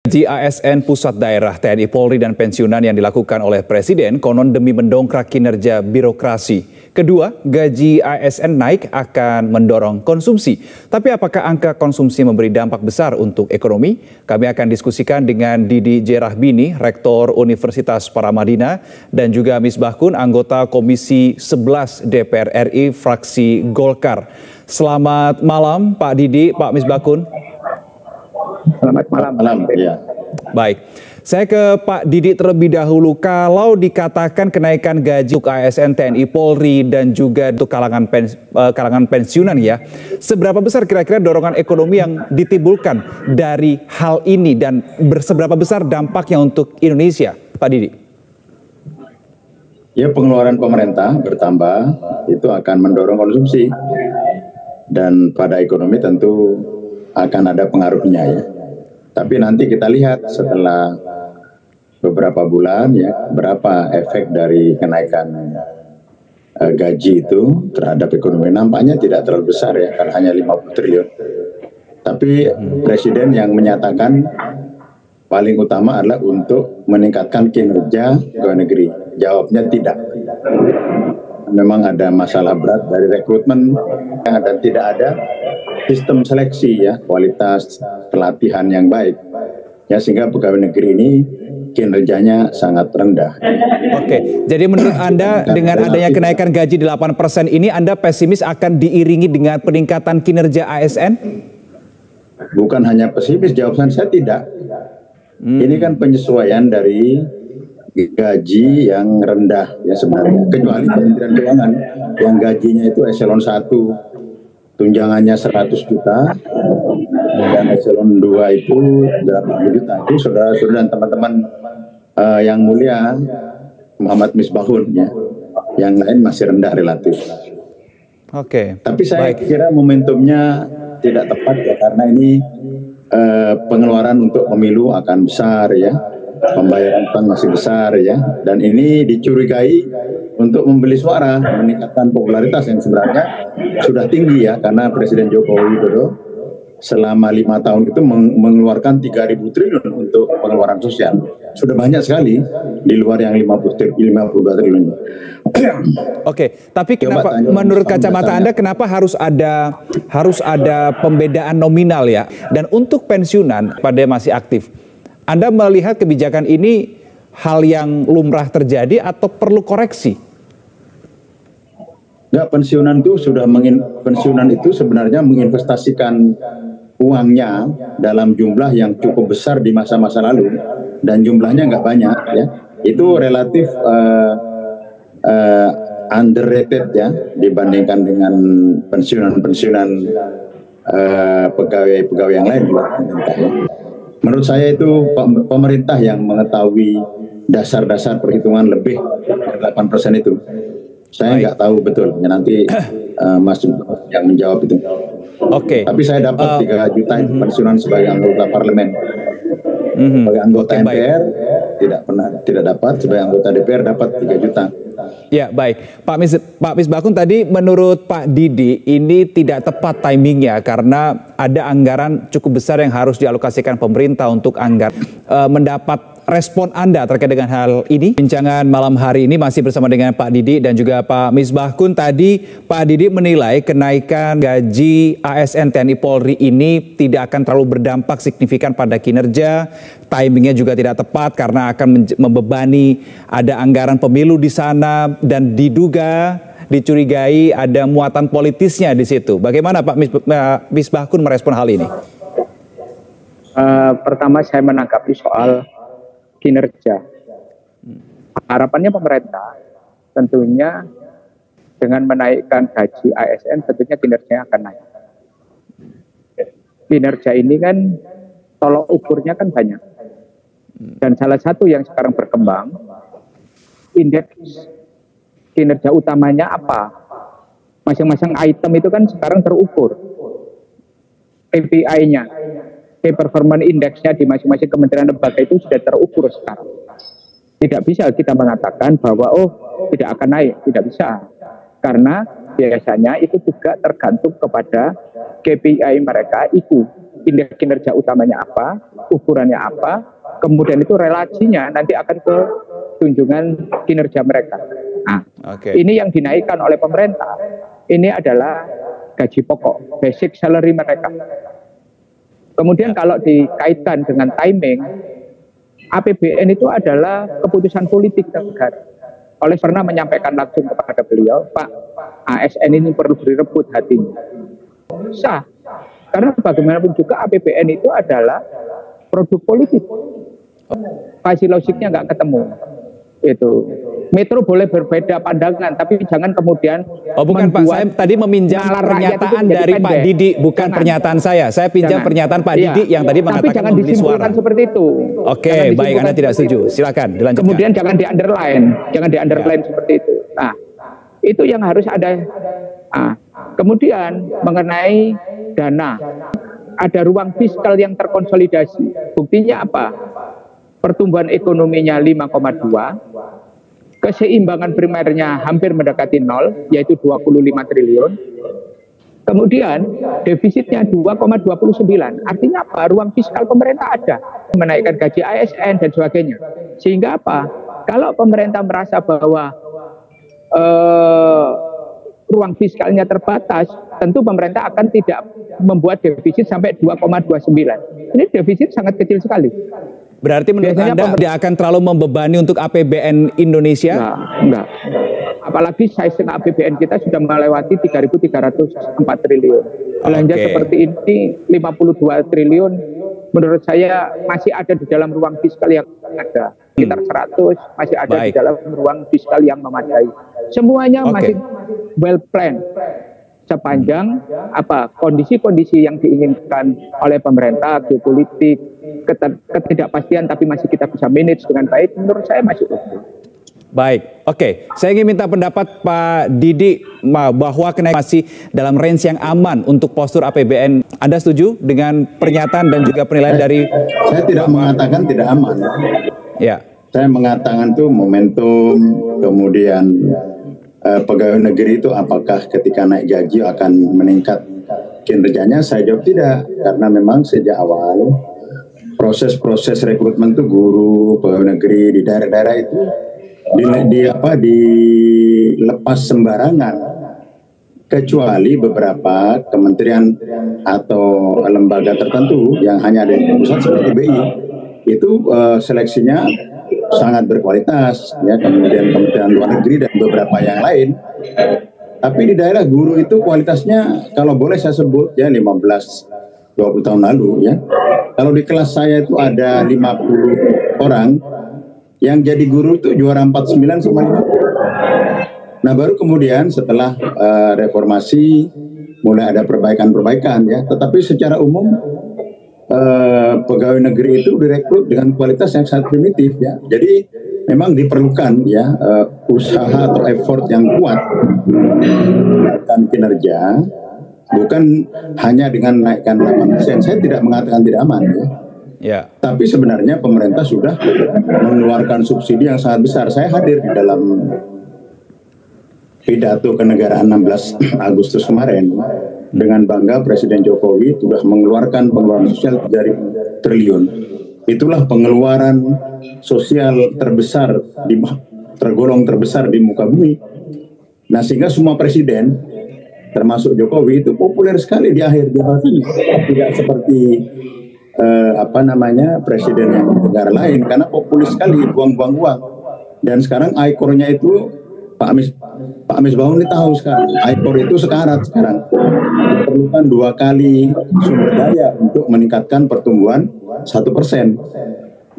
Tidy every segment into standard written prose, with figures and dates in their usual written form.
Gaji ASN pusat daerah, TNI Polri dan pensiunan yang dilakukan oleh Presiden konon demi mendongkrak kinerja birokrasi. Kedua, gaji ASN naik akan mendorong konsumsi. Tapi apakah angka konsumsi memberi dampak besar untuk ekonomi? Kami akan diskusikan dengan Didi J. Rahbini, Rektor Universitas Paramadina, dan juga Misbah Kun, anggota Komisi 11 DPR RI, fraksi Golkar. Selamat malam Pak Didi, Pak Misbah Kun. Selamat malam. Ya. Baik, saya ke Pak Didi terlebih dahulu. Kalau dikatakan kenaikan gaji untuk ASN, TNI, Polri dan juga untuk kalangan pensiunan ya, seberapa besar kira-kira dorongan ekonomi yang ditimbulkan dari hal ini dan seberapa besar dampaknya untuk Indonesia, Pak Didi? Ya, pengeluaran pemerintah bertambah itu akan mendorong konsumsi dan pada ekonomi tentu akan ada pengaruhnya ya. Tapi nanti kita lihat setelah beberapa bulan ya, berapa efek dari kenaikan gaji itu terhadap ekonomi. Nampaknya tidak terlalu besar ya, kan hanya 50 triliun. Tapi Presiden yang menyatakan paling utama adalah untuk meningkatkan kinerja pegawai negeri. Jawabnya tidak. Memang ada masalah berat dari rekrutmen dan tidak ada sistem seleksi ya, kualitas pelatihan yang baik ya, sehingga pegawai negeri ini kinerjanya sangat rendah. Oke, jadi menurut Anda dengan adanya kenaikan gaji 8% ini Anda pesimis akan diiringi dengan peningkatan kinerja ASN? Bukan hanya pesimis, jawaban saya tidak. Ini kan penyesuaian dari gaji yang rendah ya sebenarnya, kecuali Kementerian Keuangan yang gajinya itu eselon 1 tunjangannya 100 juta dan eselon 2 itu 80 juta. Itu saudara-saudara dan teman-teman yang mulia Muhammad Misbah Kun ya, yang lain masih rendah relatif. Oke. Tapi saya kira momentumnya tidak tepat ya, karena ini pengeluaran untuk pemilu akan besar ya, pembayaran utang masih besar ya, dan ini dicurigai untuk membeli suara, meningkatkan popularitas yang sebenarnya sudah tinggi ya, karena Presiden Joko Widodo selama 5 tahun itu mengeluarkan 3.000 triliun untuk pengeluaran sosial. Sudah banyak sekali di luar yang 52 triliun. Oke, tapi kenapa menurut kacamata Anda kenapa harus ada pembedaan nominal ya? Dan untuk pensiunan pada masih aktif, Anda melihat kebijakan ini hal yang lumrah terjadi atau perlu koreksi? Enggak, pensiunan itu sebenarnya menginvestasikan uangnya dalam jumlah yang cukup besar di masa-masa lalu, dan jumlahnya nggak banyak ya. Itu relatif underrated ya dibandingkan dengan pensiunan pegawai yang lain. Ya. Menurut saya itu pemerintah yang mengetahui dasar-dasar perhitungan lebih 8% itu. Saya nggak tahu betul, nanti Mas yang menjawab itu. Oke. Tapi saya dapat 3 juta pensiunan sebagai anggota parlemen. Sebagai anggota MPR tidak dapat, sebagai anggota DPR dapat 3 juta. Ya, baik. Pak Misbah Kun, tadi menurut Pak Didi ini tidak tepat timingnya karena ada anggaran cukup besar yang harus dialokasikan pemerintah untuk mendapat respon Anda terkait dengan hal ini. Bincangan malam hari ini masih bersama dengan Pak Didi dan juga Pak Misbah Kun. Tadi Pak Didi menilai kenaikan gaji ASN, TNI, Polri ini tidak akan terlalu berdampak signifikan pada kinerja. Timingnya juga tidak tepat karena akan membebani ada anggaran pemilu di sana dan dicurigai ada muatan politisnya di situ. Bagaimana Pak Misbah Kun merespon hal ini? Pertama saya menanggapi soal kinerja. Harapannya pemerintah tentunya dengan menaikkan gaji ASN tentunya kinerjanya akan naik. Kinerja ini kan tolok ukurnya kan banyak. Dan salah satu yang sekarang berkembang, indeks kinerja utamanya apa? Masing-masing item itu kan sekarang terukur. KPI-nya, Key Performance Index-nya di masing-masing kementerian lembaga itu sudah terukur sekarang. Tidak bisa kita mengatakan bahwa tidak akan naik, tidak bisa. Karena biasanya itu juga tergantung kepada KPI mereka itu indeks kinerja utamanya apa, ukurannya apa, kemudian itu relasinya nanti akan ke tunjangan kinerja mereka. Nah, ini yang dinaikkan oleh pemerintah. Ini adalah gaji pokok, basic salary mereka. Kemudian kalau dikaitkan dengan timing, APBN itu adalah keputusan politik negara. Oleh karena menyampaikan langsung kepada beliau, Pak, ASN ini perlu direbut hatinya. Sah, karena bagaimanapun juga APBN itu adalah produk politik. Pasti logiknya nggak ketemu. Itu Metro boleh berbeda pandangan, tapi jangan kemudian bukan Pak, saya tadi meminjam pernyataan dari Pak Didi, bukan pernyataan saya. Saya pinjam pernyataan Pak Didi yang tadi mengatakan jangan disimpulkan seperti itu. Oke, baik, Anda tidak setuju. Silakan dilanjutkan. Kemudian jangan di-underline seperti itu. Nah, itu yang harus ada. Kemudian mengenai dana, ada ruang fiskal yang terkonsolidasi. Buktinya apa? Pertumbuhan ekonominya 5,2, keseimbangan primernya hampir mendekati 0, yaitu 25 triliun. Kemudian defisitnya 2,29. Artinya apa? Ruang fiskal pemerintah ada, menaikkan gaji ASN dan sebagainya. Sehingga apa? Kalau pemerintah merasa bahwa ruang fiskalnya terbatas, tentu pemerintah akan tidak membuat defisit sampai 2,29. Ini defisit sangat kecil sekali. Berarti menurut Anda tidak akan terlalu membebani untuk APBN Indonesia? Enggak. Apalagi size APBN kita sudah melewati 3.304 triliun. Belanja seperti ini 52 triliun, menurut saya masih ada di dalam ruang fiskal yang ada. Sekitar 100 masih ada di dalam ruang fiskal yang memadai. Semuanya masih well planned. Sepanjang kondisi-kondisi yang diinginkan oleh pemerintah, geopolitik, ketidakpastian, tapi masih kita bisa manage dengan baik, menurut saya masih oke. Baik, oke. Saya ingin minta pendapat Pak Didi bahwa kenaikan masih dalam range yang aman untuk postur APBN. Anda setuju dengan pernyataan dan juga penilaian dari... Saya tidak mengatakan tidak aman. Ya. Saya mengatakan tuh momentum, kemudian pegawai negeri itu apakah ketika naik gaji akan meningkat kinerjanya? Saya jawab tidak, karena memang sejak awal proses-proses rekrutmen itu guru, pegawai negeri di daerah-daerah itu dilepas sembarangan, kecuali beberapa kementerian atau lembaga tertentu yang hanya ada di pusat seperti BI itu seleksinya sangat berkualitas, ya, kemudian kementerian luar negeri dan beberapa yang lain. Tapi di daerah guru itu kualitasnya, kalau boleh saya sebut ya, 15-20 tahun lalu ya, kalau di kelas saya itu ada 50 orang yang jadi guru itu juara 49 sama 50. Nah baru kemudian setelah reformasi mulai ada perbaikan-perbaikan ya, tetapi secara umum pegawai negeri itu direkrut dengan kualitas yang sangat primitif ya. Jadi memang diperlukan ya usaha atau effort yang kuat dan kinerja, bukan hanya dengan naikkan 8%. Saya tidak mengatakan tidak aman ya. Ya. Tapi sebenarnya pemerintah sudah mengeluarkan subsidi yang sangat besar. Saya hadir di dalam pidato kenegaraan 16 Agustus kemarin. Dengan bangga Presiden Jokowi sudah mengeluarkan pengeluaran sosial 3.000 triliun. Itulah pengeluaran sosial terbesar, tergolong terbesar di muka bumi. Nah sehingga semua presiden, termasuk Jokowi, itu populer sekali di akhir jabatannya. Tidak seperti presiden yang negara lain, karena populis sekali, buang-buang uang. Dan sekarang ikonnya itu Pak Misbahun ini tahu sekarang, IPOR itu sekarat sekarang. Diperlukan 2 kali sumber daya untuk meningkatkan pertumbuhan 1%.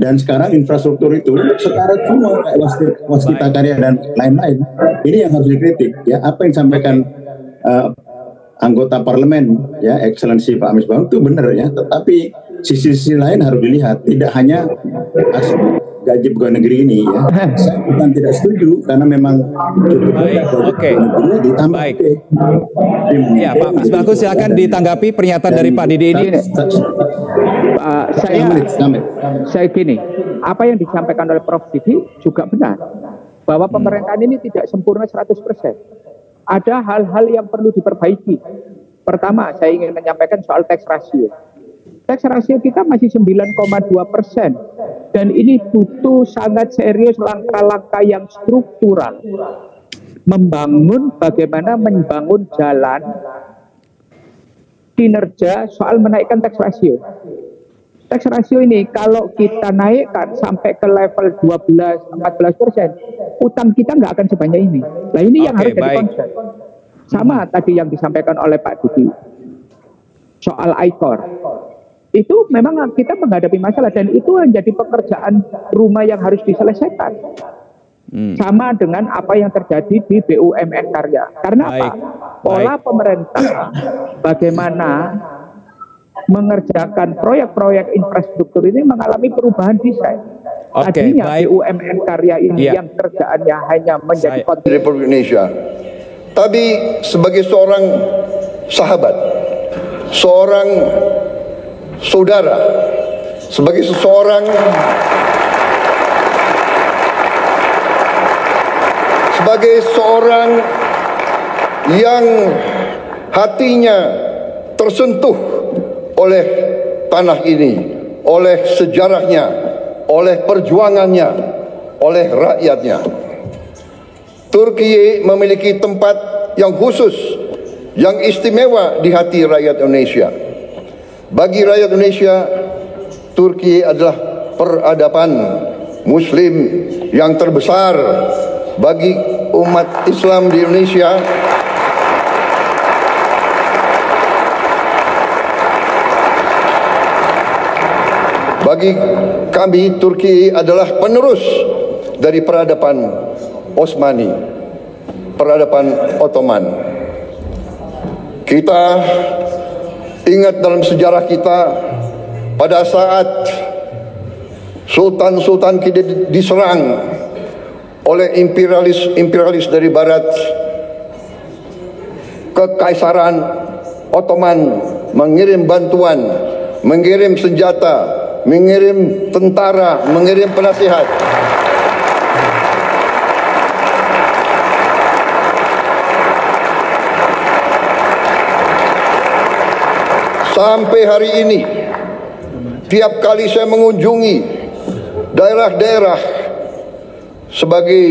Dan sekarang infrastruktur itu sekarat semua, kayak Waskita Karya dan lain-lain. Ini yang harus dikritik. Ya, apa yang disampaikan anggota parlemen, ya, Excellency Pak Misbahun itu benar ya. Tetapi sisi-sisi lain harus dilihat. Tidak hanya aspek gaji pegawai negeri ini ya. Saya bukan tidak setuju karena memang Baik. Ya, Pak Misbahun silakan ditanggapi pernyataan dari Pak Didi ini. Saya gini, apa yang disampaikan oleh Prof Didi juga benar, bahwa pemerintahan ini tidak sempurna 100%. Ada hal-hal yang perlu diperbaiki. Pertama, saya ingin menyampaikan soal tax ratio. tax ratio kita masih 9,2%. Dan ini butuh sangat serius langkah-langkah yang struktural. Bagaimana membangun jalan kinerja soal menaikkan tax ratio. Tax ratio ini kalau kita naikkan sampai ke level 12-14%, utang kita nggak akan sebanyak ini. Nah ini yang harus jadi concern. Sama tadi yang disampaikan oleh Pak Didi soal ICOR. Itu memang kita menghadapi masalah dan itu menjadi pekerjaan rumah yang harus diselesaikan. Sama dengan apa yang terjadi di BUMN Karya. Karena apa? Pola pemerintah bagaimana mengerjakan proyek-proyek infrastruktur ini mengalami perubahan desain. Tadinya BUMN Karya ini yang kerjaannya hanya menjadi Republik Indonesia. Tapi sebagai seorang sahabat, seorang saudara, sebagai seseorang yang hatinya tersentuh oleh tanah ini, oleh sejarahnya, oleh perjuangannya, oleh rakyatnya. Turki memiliki tempat yang khusus, yang istimewa di hati rakyat Indonesia. Bagi rakyat Indonesia, Turki adalah peradaban Muslim yang terbesar. Bagi umat Islam di Indonesia, bagi kami Turki adalah penerus dari peradaban Osmani, peradaban Ottoman. Kita ingat dalam sejarah kita pada saat sultan-sultan kita diserang oleh imperialis dari barat, Kekaisaran Ottoman mengirim bantuan, mengirim senjata, mengirim tentara, mengirim penasihat. Sampai hari ini, tiap kali saya mengunjungi daerah-daerah sebagai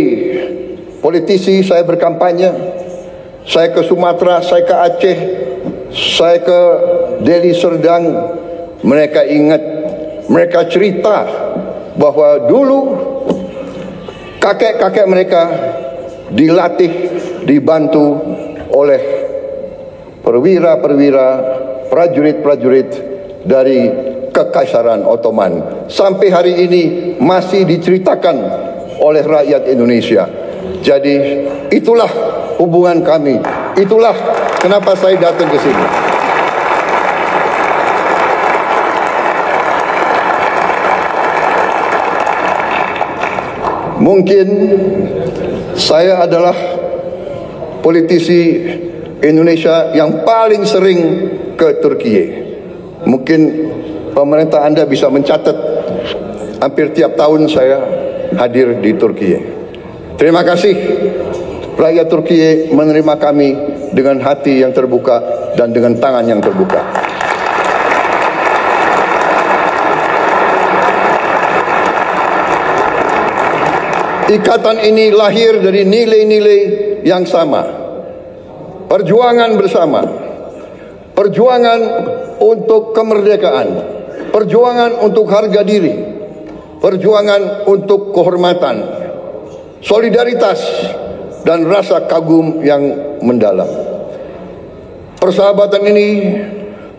politisi, saya berkampanye, saya ke Sumatera, saya ke Aceh, saya ke Deli Serdang, mereka ingat, mereka cerita bahwa dulu kakek-kakek mereka dilatih, dibantu oleh perwira-perwira, prajurit-prajurit dari Kekaisaran Ottoman. Sampai hari ini masih diceritakan oleh rakyat Indonesia. Jadi itulah hubungan kami. Itulah kenapa saya datang ke sini. Mungkin saya adalah politisi Indonesia yang paling sering ke Turki. Mungkin pemerintah Anda bisa mencatat, hampir tiap tahun saya hadir di Turki. Terima kasih rakyat Turki menerima kami dengan hati yang terbuka dan dengan tangan yang terbuka. Ikatan ini lahir dari nilai-nilai yang sama. Perjuangan bersama. Perjuangan untuk kemerdekaan. Perjuangan untuk harga diri. Perjuangan untuk kehormatan, solidaritas, dan rasa kagum yang mendalam. Persahabatan ini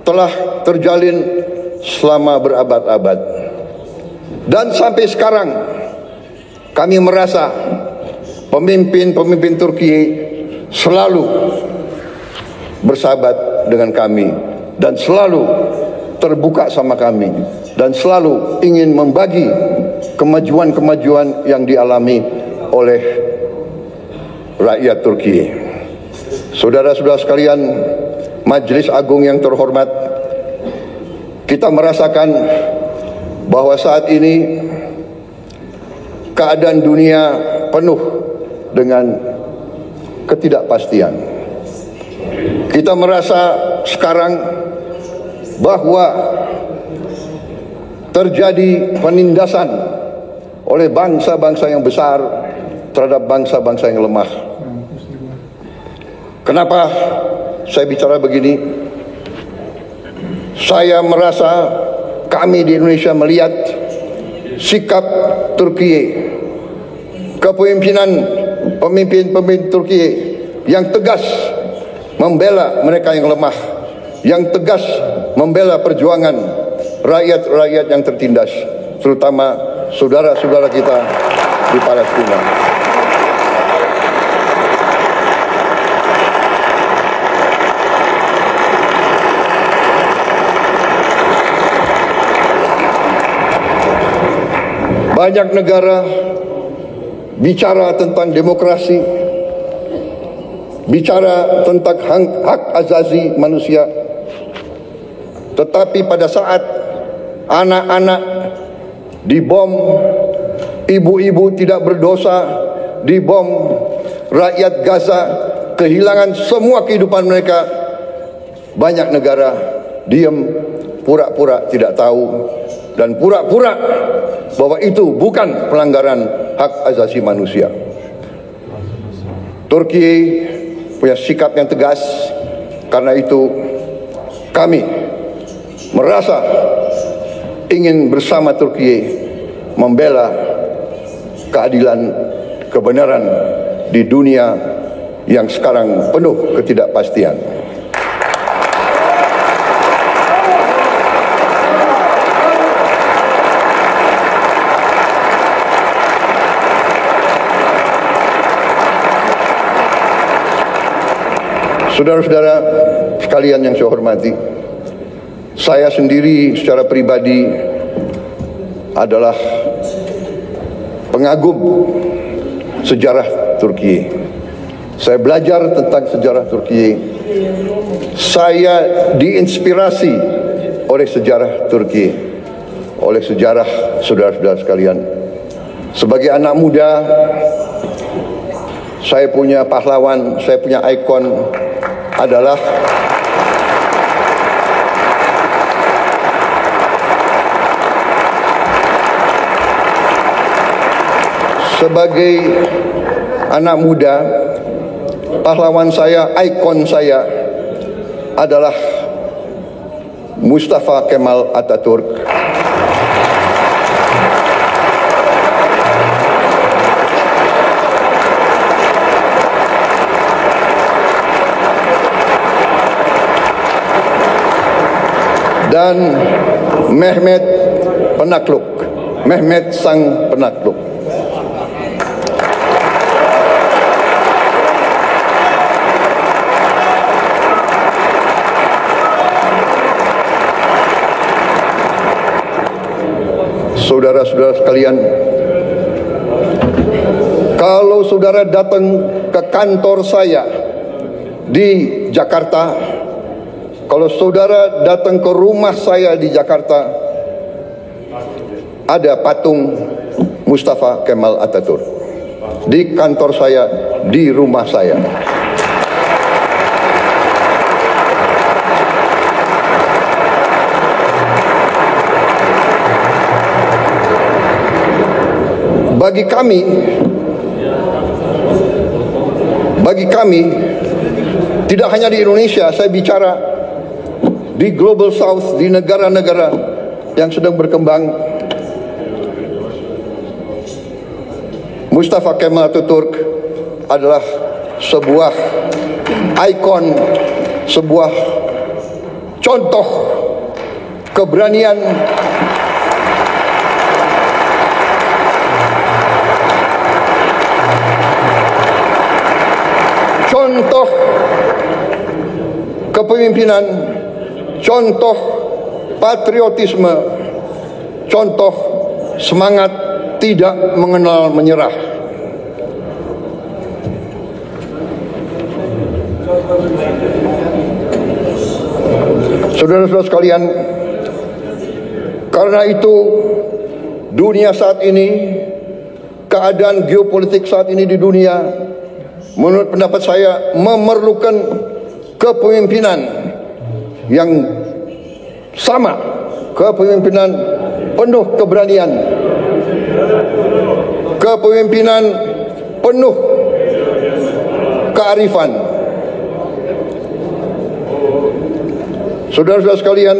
telah terjalin selama berabad-abad. Dan sampai sekarang kami merasa pemimpin-pemimpin Turki selalu bersahabat dengan kami dan selalu terbuka sama kami dan selalu ingin membagi kemajuan-kemajuan yang dialami oleh rakyat Turki. Saudara-saudara sekalian, Majelis Agung yang terhormat, kita merasakan bahwa saat ini keadaan dunia penuh dengan ketidakpastian. Kita merasa sekarang bahwa terjadi penindasan oleh bangsa-bangsa yang besar terhadap bangsa-bangsa yang lemah. Kenapa saya bicara begini? Saya merasa kami di Indonesia melihat sikap Turki, kepemimpinan pemimpin Turki yang tegas membela mereka yang lemah, yang tegas membela perjuangan rakyat-rakyat yang tertindas, terutama saudara-saudara kita di Palestina. Banyak negara bicara tentang demokrasi, bicara tentang hak asasi manusia, tetapi pada saat anak-anak dibom, ibu-ibu tidak berdosa dibom, rakyat Gaza kehilangan semua kehidupan mereka, banyak negara diam, pura-pura tidak tahu, dan pura-pura bahwa itu bukan pelanggaran hak asasi manusia. Turki punya sikap yang tegas, karena itu kami merasa ingin bersama Turki membela keadilan, kebenaran di dunia yang sekarang penuh ketidakpastian. Saudara-saudara sekalian yang saya hormati, saya sendiri secara pribadi adalah pengagum sejarah Turki. Saya belajar tentang sejarah Turki. Saya diinspirasi oleh sejarah Turki, oleh sejarah saudara-saudara sekalian. Sebagai anak muda, saya punya pahlawan, saya punya ikon adalah sebagai anak muda, pahlawan saya, ikon saya adalah Mustafa Kemal Atatürk. Dan Mehmet Penakluk, Mehmet Sang Penakluk. Saudara-saudara sekalian, kalau saudara datang ke kantor saya di Jakarta, kalau saudara datang ke rumah saya di Jakarta, ada patung Mustafa Kemal Atatürk. Di kantor saya, di rumah saya. Bagi kami, tidak hanya di Indonesia, saya bicara di Global South, di negara-negara yang sedang berkembang, Mustafa Kemal Atatürk adalah sebuah ikon, sebuah contoh keberanian, contoh kepemimpinan, contoh patriotisme, contoh semangat tidak mengenal menyerah. Saudara-saudara sekalian, karena itu dunia saat ini, keadaan geopolitik saat ini di dunia, menurut pendapat saya memerlukan kepemimpinan yang sama, kepemimpinan penuh keberanian, kepemimpinan penuh kearifan. Saudara-saudara sekalian,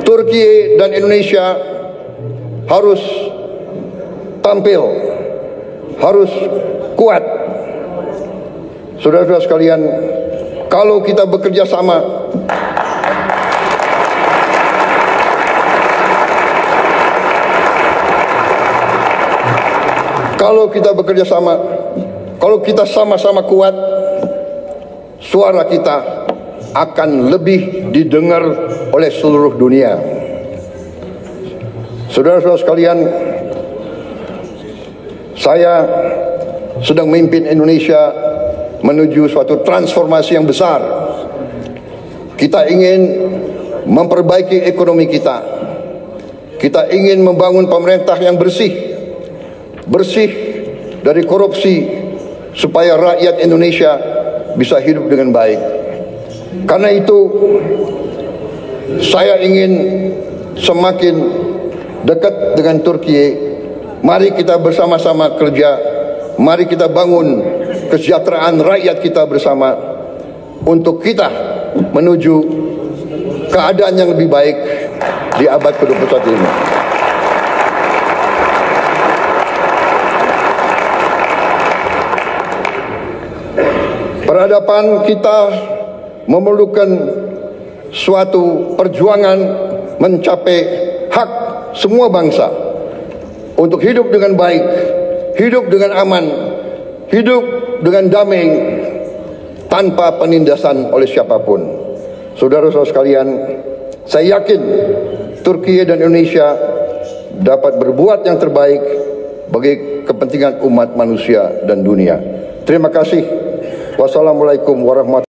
Turki dan Indonesia harus tampil, harus kuat. Saudara-saudara sekalian, kalau kita bekerja sama, kalau kita sama-sama kuat, suara kita akan lebih didengar oleh seluruh dunia. Saudara-saudara sekalian, saya sedang memimpin Indonesia menuju suatu transformasi yang besar. Kita ingin memperbaiki ekonomi kita. Kita ingin membangun pemerintah yang bersih dari korupsi, supaya rakyat Indonesia bisa hidup dengan baik. Karena itu, saya ingin semakin dekat dengan Turki. Mari kita bersama-sama kerja. Mari kita bangun kesejahteraan rakyat kita bersama untuk kita menuju keadaan yang lebih baik di abad ke-21 ini. Peradaban kita memerlukan suatu perjuangan mencapai hak semua bangsa untuk hidup dengan baik, hidup dengan aman, hidup dengan damai, tanpa penindasan oleh siapapun. Saudara-saudara sekalian, saya yakin Turki dan Indonesia dapat berbuat yang terbaik bagi kepentingan umat manusia dan dunia. Terima kasih. Wassalamualaikum warahmatullahi wabarakatuh.